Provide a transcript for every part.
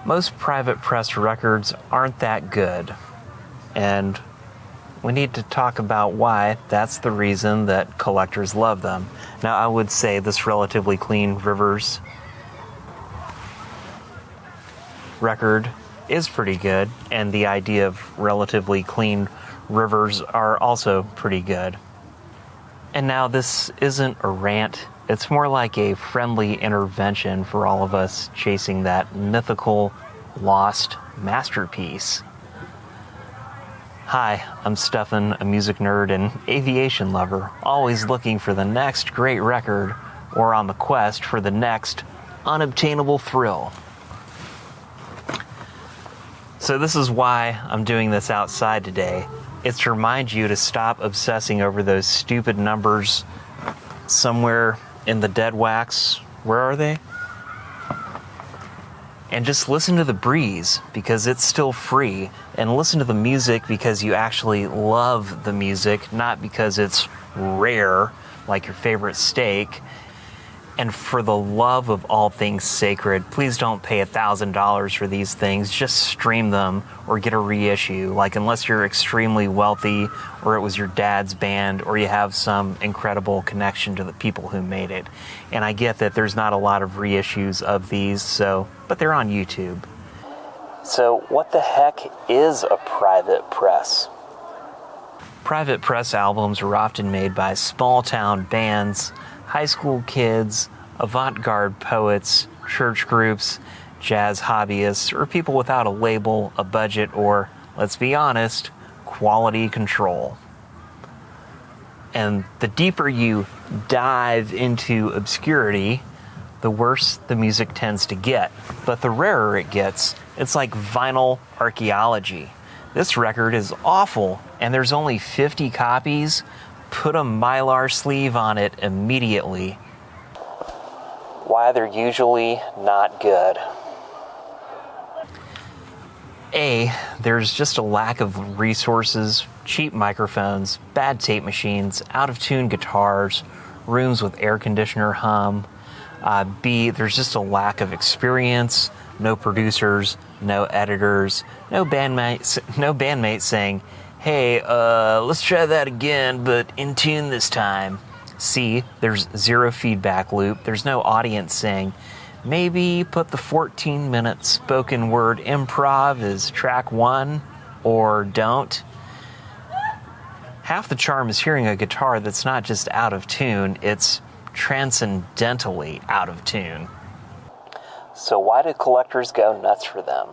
Most private press records aren't that good, and we need to talk about why that's the reason that collectors love them. Now, I would say this Relatively Clean Rivers record is pretty good, and the idea of relatively clean rivers are also pretty good. And now this isn't a rant, it's more like a friendly intervention for all of us chasing that mythical, lost masterpiece. Hi, I'm Stefan, a music nerd and aviation lover, always looking for the next great record or on the quest for the next unobtainable thrill. So this is why I'm doing this outside today. It's to remind you to stop obsessing over those stupid numbers somewhere in the dead wax. Where are they? And just listen to the breeze because it's still free, and listen to the music because you actually love the music, not because it's rare like your favorite steak. And for the love of all things sacred, please don't pay $1,000 for these things. Just stream them or get a reissue. Like, unless you're extremely wealthy or it was your dad's band or you have some incredible connection to the people who made it. And I get that there's not a lot of reissues of these, but they're on YouTube. So what the heck is a private press? Private press albums are often made by small-town bands, high school kids, avant-garde poets, church groups, jazz hobbyists, or people without a label, a budget, or, let's be honest, quality control. And the deeper you dive into obscurity, the worse the music tends to get. But the rarer it gets, it's like vinyl archaeology. This record is awful, and there's only 50 copies. Put a Mylar sleeve on it immediately. Why they're usually not good. A, there's just a lack of resources, cheap microphones, bad tape machines, out-of-tune guitars, rooms with air conditioner hum. B, there's just a lack of experience, no producers, no editors, no bandmates saying, hey, let's try that again, but in tune this time. C, there's zero feedback loop. There's no audience saying, maybe put the 14-minute spoken word improv as track 1, or don't. Half the charm is hearing a guitar that's not just out of tune, it's transcendentally out of tune. So why do collectors go nuts for them?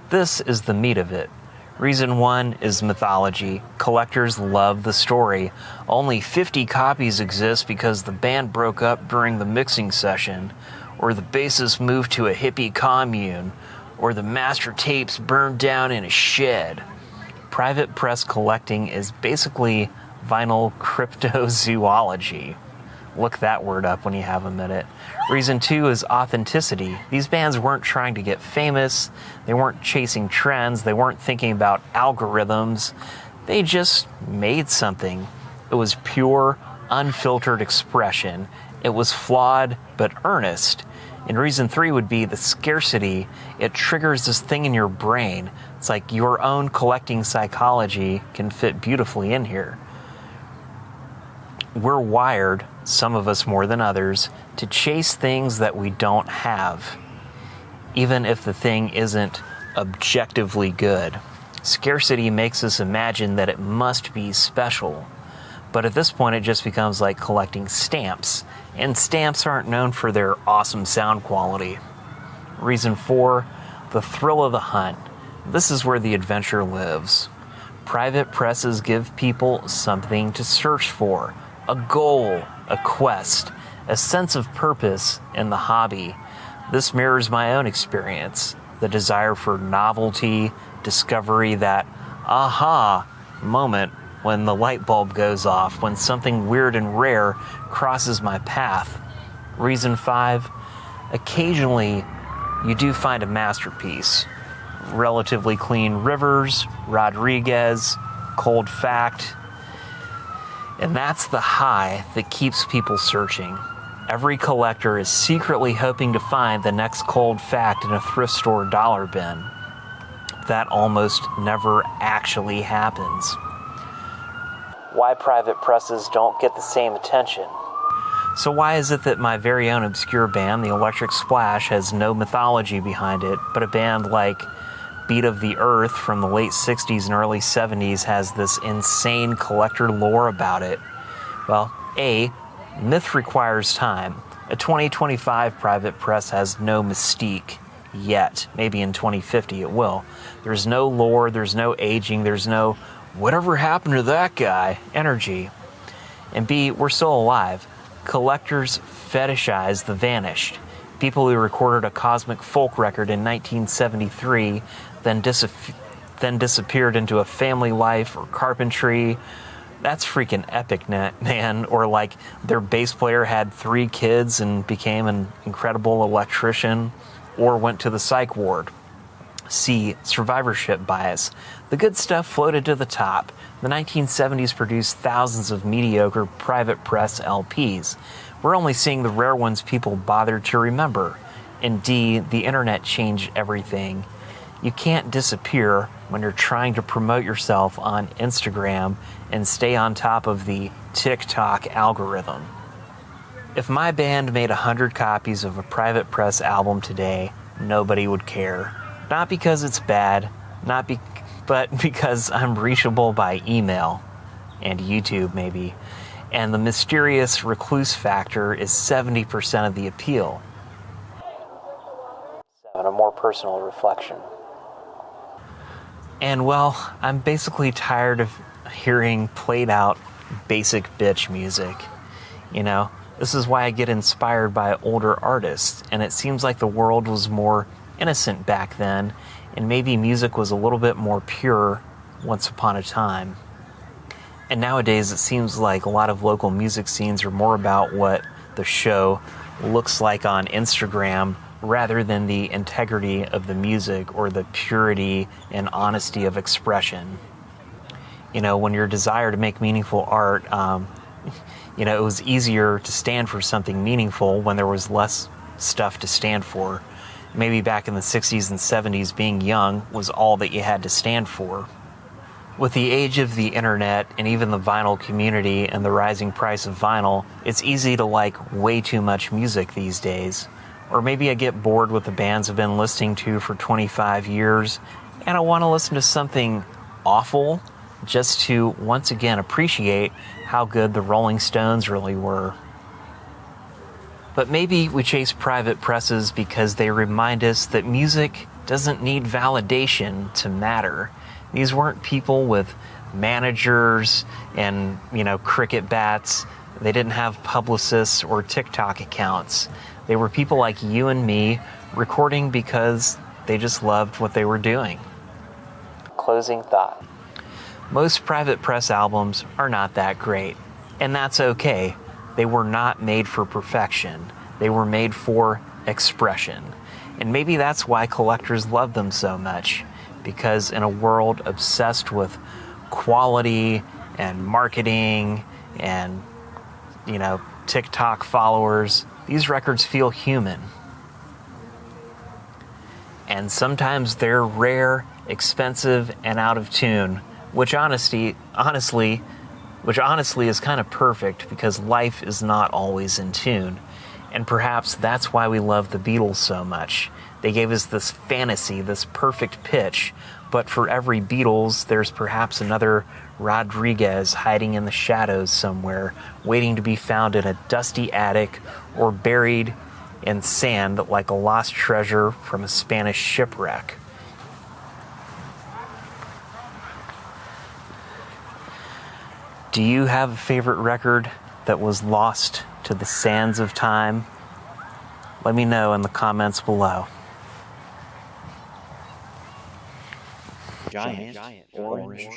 This is the meat of it. Reason 1 is mythology. Collectors love the story. Only 50 copies exist because the band broke up during the mixing session, or the bassist moved to a hippie commune, or the master tapes burned down in a shed. Private press collecting is basically vinyl cryptozoology. Look that word up when you have a minute. Reason 2 is authenticity. These bands weren't trying to get famous. They weren't chasing trends. They weren't thinking about algorithms. They just made something. It was pure, unfiltered expression. It was flawed, but earnest. And reason 3 would be the scarcity. It triggers this thing in your brain. It's like your own collecting psychology can fit beautifully in here. We're wired, some of us more than others, to chase things that we don't have, even if the thing isn't objectively good. Scarcity makes us imagine that it must be special. But at this point, it just becomes like collecting stamps, and stamps aren't known for their awesome sound quality. Reason 4, the thrill of the hunt. This is where the adventure lives. Private presses give people something to search for. A goal, a quest, a sense of purpose in the hobby. This mirrors my own experience, the desire for novelty, discovery, that aha moment when the light bulb goes off, when something weird and rare crosses my path. Reason 5, occasionally you do find a masterpiece. Relatively Clean Rivers, Rodriguez, Cold Fact. And that's the high that keeps people searching. Every collector is secretly hoping to find the next cold fact in a thrift store dollar bin. That almost never actually happens. Why private presses don't get the same attention? So why is it that my very own obscure band, the Electric Splash, has no mythology behind it, but a band like Beat of the Earth from the late 60s and early 70s has this insane collector lore about it? Well, A, myth requires time. A 2025 private press has no mystique yet. Maybe in 2050 it will. There's no lore, there's no aging, there's no whatever happened to that guy energy. And B, we're still alive. Collectors fetishize the vanished. People who recorded a cosmic folk record in 1973 then disappeared into a family life or carpentry. That's freaking epic, man. Or like their bass player had 3 kids and became an incredible electrician, or went to the psych ward. C, survivorship bias. The good stuff floated to the top. The 1970s produced thousands of mediocre private press LPs. We're only seeing the rare ones people bothered to remember. And D, the internet changed everything. You can't disappear when you're trying to promote yourself on Instagram and stay on top of the TikTok algorithm. If my band made 100 copies of a private press album today, nobody would care. Not because it's bad, but because I'm reachable by email and YouTube maybe. And the mysterious recluse factor is 70% of the appeal. 7, a more personal reflection. And well, I'm basically tired of hearing played out basic bitch music. You know, this is why I get inspired by older artists, and it seems like the world was more innocent back then, and maybe music was a little bit more pure once upon a time. And nowadays it seems like a lot of local music scenes are more about what the show looks like on Instagram rather than the integrity of the music or the purity and honesty of expression. You know, when your desire to make meaningful art, it was easier to stand for something meaningful when there was less stuff to stand for. Maybe back in the 60s and 70s, being young was all that you had to stand for. With the age of the internet and even the vinyl community and the rising price of vinyl, it's easy to like way too much music these days. Or maybe I get bored with the bands I've been listening to for 25 years, and I want to listen to something awful just to once again appreciate how good the Rolling Stones really were. But maybe we chase private presses because they remind us that music doesn't need validation to matter. These weren't people with managers and, cricket bats. They didn't have publicists or TikTok accounts. They were people like you and me recording because they just loved what they were doing. Closing thought. Most private press albums are not that great, and that's okay. They were not made for perfection. They were made for expression. And maybe that's why collectors love them so much, because in a world obsessed with quality and marketing and, TikTok followers, these records feel human. And sometimes they're rare, expensive, and out of tune, which honestly is kind of perfect because life is not always in tune. And perhaps that's why we love the Beatles so much. They gave us this fantasy, this perfect pitch, but for every Beatles, there's perhaps another Rodriguez hiding in the shadows somewhere, waiting to be found in a dusty attic or buried in sand like a lost treasure from a Spanish shipwreck. Do you have a favorite record that was lost to the sands of time? Let me know in the comments below. Giant orange